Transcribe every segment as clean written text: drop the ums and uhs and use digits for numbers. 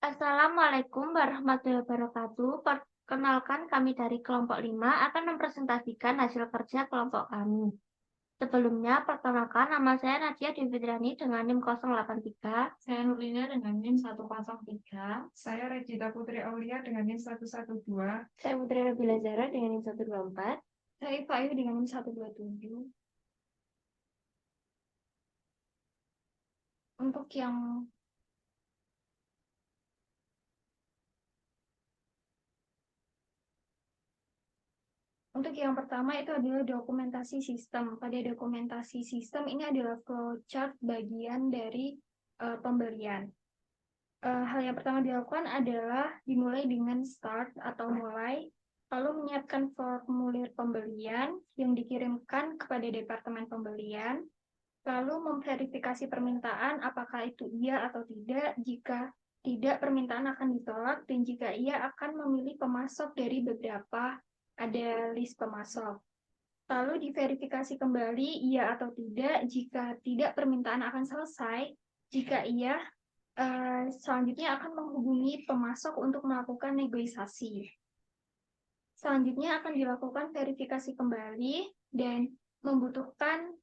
Assalamualaikum warahmatullahi wabarakatuh. Perkenalkan kami dari kelompok 5 akan mempresentasikan hasil kerja kelompok kami. Sebelumnya, perkenalkan nama saya Nadia Devidrani dengan NIM 083. Saya Nurlina dengan NIM 103. Saya Regita Putri Aulia dengan NIM 112. Saya Putri Nabila Zara dengan NIM 124. Saya Iva Ayu dengan NIM 127. Untuk yang pertama itu adalah dokumentasi sistem. Pada dokumentasi sistem ini adalah flowchart bagian dari pembelian. Hal yang pertama dilakukan adalah dimulai dengan start atau mulai, lalu menyiapkan formulir pembelian yang dikirimkan kepada departemen pembelian, lalu memverifikasi permintaan apakah itu iya atau tidak. Jika tidak, permintaan akan ditolak, dan jika iya akan memilih pemasok dari beberapa, ada list pemasok. Lalu diverifikasi kembali iya atau tidak. Jika tidak, permintaan akan selesai. Jika iya, selanjutnya akan menghubungi pemasok untuk melakukan negosiasi. Selanjutnya akan dilakukan verifikasi kembali dan membutuhkan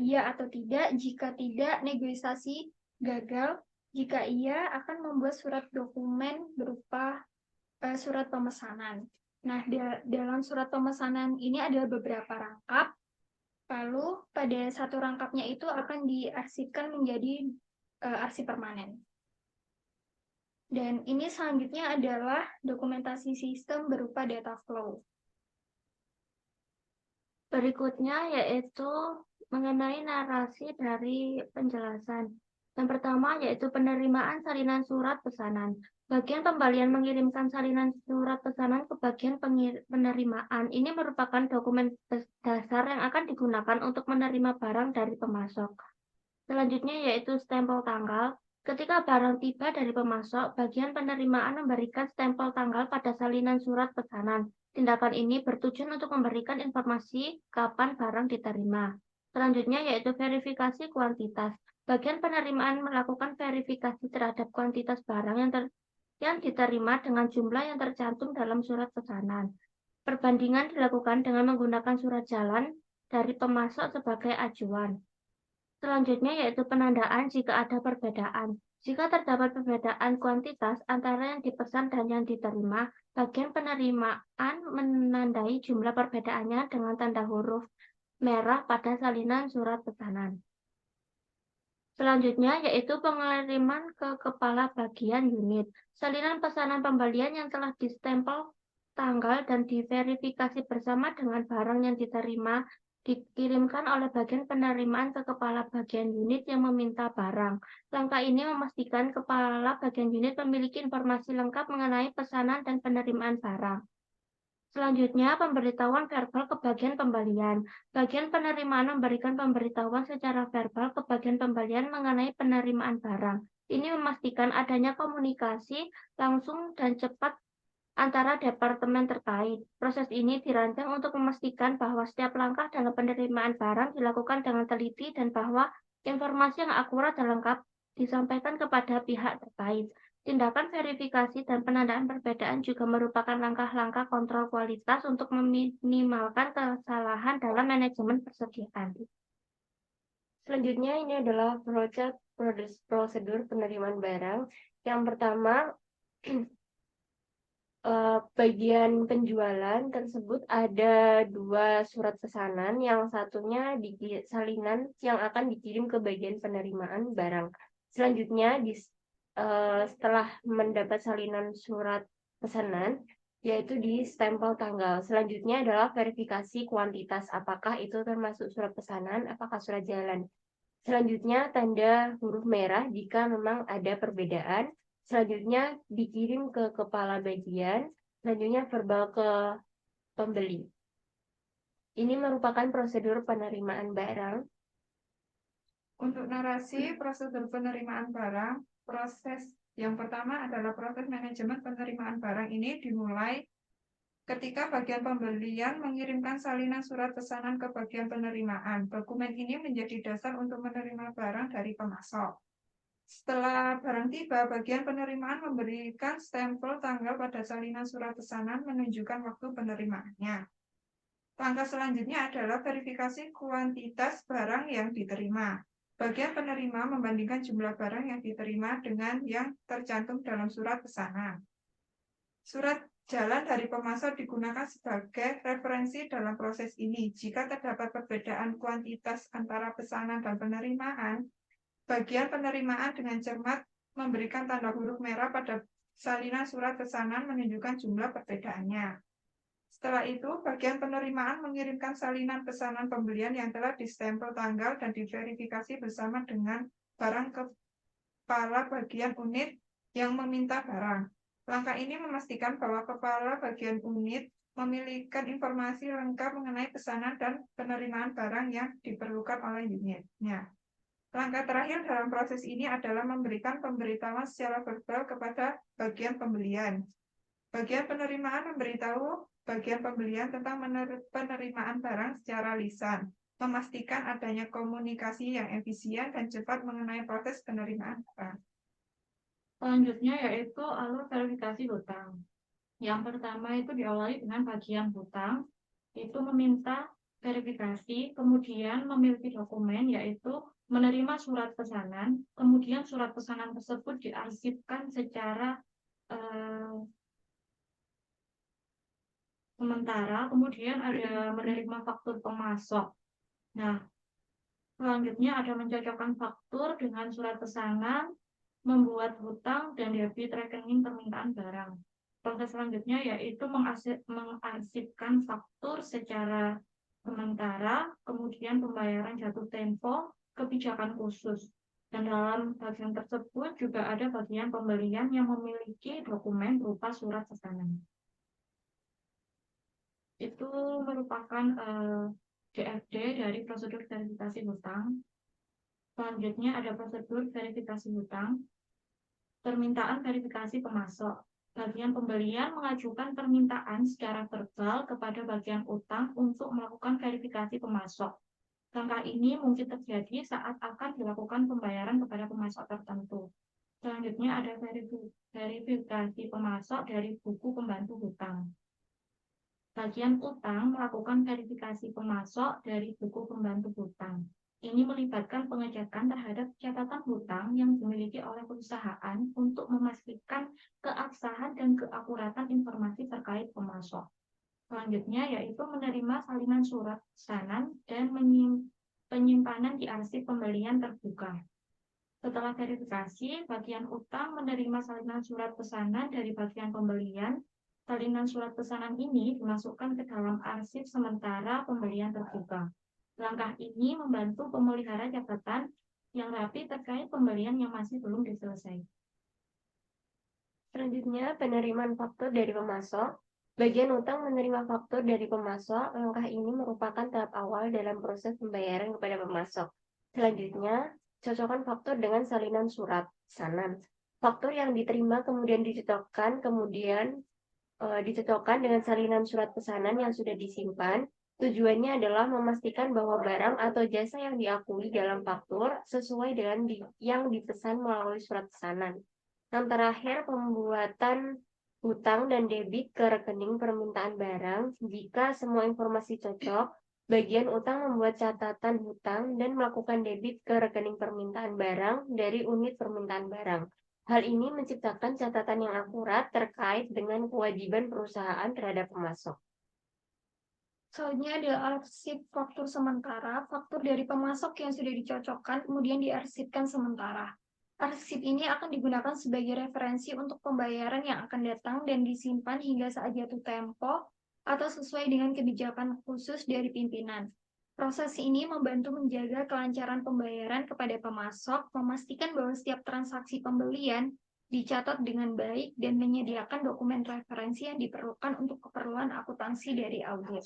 iya atau tidak. Jika tidak, negosiasi gagal. Jika iya, akan membuat surat dokumen berupa surat pemesanan. Nah, dalam surat pemesanan ini ada beberapa rangkap. Lalu pada satu rangkapnya itu akan diarsipkan menjadi arsip permanen. Dan ini selanjutnya adalah dokumentasi sistem berupa data flow. Berikutnya yaitu mengenai narasi dari penjelasan. Yang pertama yaitu penerimaan salinan surat pesanan. Bagian pembelian mengirimkan salinan surat pesanan ke bagian penerimaan. Ini merupakan dokumen dasar yang akan digunakan untuk menerima barang dari pemasok. Selanjutnya yaitu stempel tanggal. Ketika barang tiba dari pemasok, bagian penerimaan memberikan stempel tanggal pada salinan surat pesanan. Tindakan ini bertujuan untuk memberikan informasi kapan barang diterima. Selanjutnya yaitu verifikasi kuantitas. Bagian penerimaan melakukan verifikasi terhadap kuantitas barang yang diterima dengan jumlah yang tercantum dalam surat pesanan. Perbandingan dilakukan dengan menggunakan surat jalan dari pemasok sebagai acuan. Selanjutnya yaitu penandaan jika ada perbedaan. Jika terdapat perbedaan kuantitas antara yang dipesan dan yang diterima, bagian penerimaan menandai jumlah perbedaannya dengan tanda huruf merah pada salinan surat pesanan. Selanjutnya yaitu pengiriman ke kepala bagian unit. Salinan pesanan pembelian yang telah distempel tanggal dan diverifikasi bersama dengan barang yang diterima dikirimkan oleh bagian penerimaan ke kepala bagian unit yang meminta barang. Langkah ini memastikan kepala bagian unit memiliki informasi lengkap mengenai pesanan dan penerimaan barang. Selanjutnya, pemberitahuan verbal ke bagian pembelian. Bagian penerimaan memberikan pemberitahuan secara verbal ke bagian pembelian mengenai penerimaan barang. Ini memastikan adanya komunikasi langsung dan cepat antara departemen terkait. Proses ini dirancang untuk memastikan bahwa setiap langkah dalam penerimaan barang dilakukan dengan teliti dan bahwa informasi yang akurat dan lengkap disampaikan kepada pihak terkait. Tindakan verifikasi dan penandaan perbedaan juga merupakan langkah-langkah kontrol kualitas untuk meminimalkan kesalahan dalam manajemen persediaan. Selanjutnya ini adalah prosedur penerimaan barang. Yang pertama, bagian penjualan tersebut ada 2 surat pesanan, yang satunya salinan yang akan dikirim ke bagian penerimaan barang. Selanjutnya setelah mendapat salinan surat pesanan, yaitu di stempel tanggal. Selanjutnya adalah verifikasi kuantitas, apakah itu termasuk surat pesanan, apakah surat jalan. Selanjutnya tanda huruf merah jika memang ada perbedaan. Selanjutnya dikirim ke kepala bagian. Selanjutnya verbal ke pembeli. Ini merupakan prosedur penerimaan barang. untuk narasi prosedur penerimaan barang, proses yang pertama adalah proses manajemen penerimaan barang ini dimulai ketika bagian pembelian mengirimkan salinan surat pesanan ke bagian penerimaan. Dokumen ini menjadi dasar untuk menerima barang dari pemasok. Setelah barang tiba, bagian penerimaan memberikan stempel tanggal pada salinan surat pesanan menunjukkan waktu penerimaannya. Langkah selanjutnya adalah verifikasi kuantitas barang yang diterima. Bagian penerima membandingkan jumlah barang yang diterima dengan yang tercantum dalam surat pesanan. Surat jalan dari pemasok digunakan sebagai referensi dalam proses ini. Jika terdapat perbedaan kuantitas antara pesanan dan penerimaan, bagian penerimaan dengan cermat memberikan tanda huruf merah pada salinan surat pesanan menunjukkan jumlah perbedaannya. Setelah itu, bagian penerimaan mengirimkan salinan pesanan pembelian yang telah distempel tanggal dan diverifikasi bersama dengan barang kepala bagian unit yang meminta barang. Langkah ini memastikan bahwa kepala bagian unit memiliki informasi lengkap mengenai pesanan dan penerimaan barang yang diperlukan oleh unitnya. Langkah terakhir dalam proses ini adalah memberikan pemberitahuan secara verbal kepada bagian pembelian. Bagian penerimaan memberitahu bagian pembelian tentang penerimaan barang secara lisan, memastikan adanya komunikasi yang efisien dan cepat mengenai proses penerimaan barang. Selanjutnya yaitu alur verifikasi hutang. Yang pertama itu diawali dengan bagian hutang, itu meminta verifikasi, kemudian memiliki dokumen yaitu menerima surat pesanan, kemudian surat pesanan tersebut diarsipkan secara sementara, kemudian ada menerima faktur pemasok. Nah, selanjutnya ada mencocokkan faktur dengan surat pesanan, membuat hutang dan debit rekening permintaan barang. Proses selanjutnya yaitu mengarsipkan faktur secara sementara, kemudian pembayaran jatuh tempo, kebijakan khusus. Dan dalam bagian tersebut juga ada bagian pembelian yang memiliki dokumen berupa surat pesanan. Itu merupakan DFD dari prosedur verifikasi hutang. Selanjutnya ada prosedur verifikasi hutang. Permintaan verifikasi pemasok. Bagian pembelian mengajukan permintaan secara verbal kepada bagian utang untuk melakukan verifikasi pemasok. Langkah ini mungkin terjadi saat akan dilakukan pembayaran kepada pemasok tertentu. Selanjutnya ada verifikasi pemasok dari buku pembantu hutang. Bagian utang melakukan verifikasi pemasok dari buku pembantu hutang. Ini melibatkan pengecekan terhadap catatan hutang yang dimiliki oleh perusahaan untuk memastikan keabsahan dan keakuratan informasi terkait pemasok. Selanjutnya yaitu menerima salinan surat pesanan dan penyimpanan di arsip pembelian terbuka. Setelah verifikasi, bagian utang menerima salinan surat pesanan dari bagian pembelian. Salinan surat pesanan ini dimasukkan ke dalam arsip sementara pembelian terbuka. Langkah ini membantu pemelihara catatan yang rapi terkait pembelian yang masih belum diselesaikan. Selanjutnya, penerimaan faktur dari pemasok. Bagian utang menerima faktur dari pemasok. Langkah ini merupakan tahap awal dalam proses pembayaran kepada pemasok. Selanjutnya, cocokkan faktur dengan salinan surat pesanan. Faktur yang diterima kemudian dicocokkan dengan salinan surat pesanan yang sudah disimpan. Tujuannya adalah memastikan bahwa barang atau jasa yang diakui dalam faktur sesuai dengan yang dipesan melalui surat pesanan. Yang terakhir, pembuatan hutang dan debit ke rekening permintaan barang. Jika semua informasi cocok, bagian utang membuat catatan hutang dan melakukan debit ke rekening permintaan barang dari unit permintaan barang. Hal ini menciptakan catatan yang akurat terkait dengan kewajiban perusahaan terhadap pemasok. Selanjutnya adalah arsip faktur sementara. Faktur dari pemasok yang sudah dicocokkan kemudian diarsipkan sementara. Arsip ini akan digunakan sebagai referensi untuk pembayaran yang akan datang dan disimpan hingga saat jatuh tempo atau sesuai dengan kebijakan khusus dari pimpinan. Proses ini membantu menjaga kelancaran pembayaran kepada pemasok, memastikan bahwa setiap transaksi pembelian dicatat dengan baik dan menyediakan dokumen referensi yang diperlukan untuk keperluan akuntansi dari audit.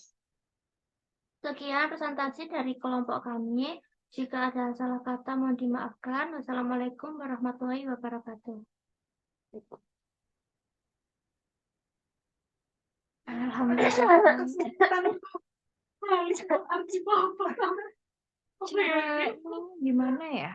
Sekian presentasi dari kelompok kami. Jika ada salah kata mohon dimaafkan. Wassalamualaikum warahmatullahi wabarakatuh. Gimana ya?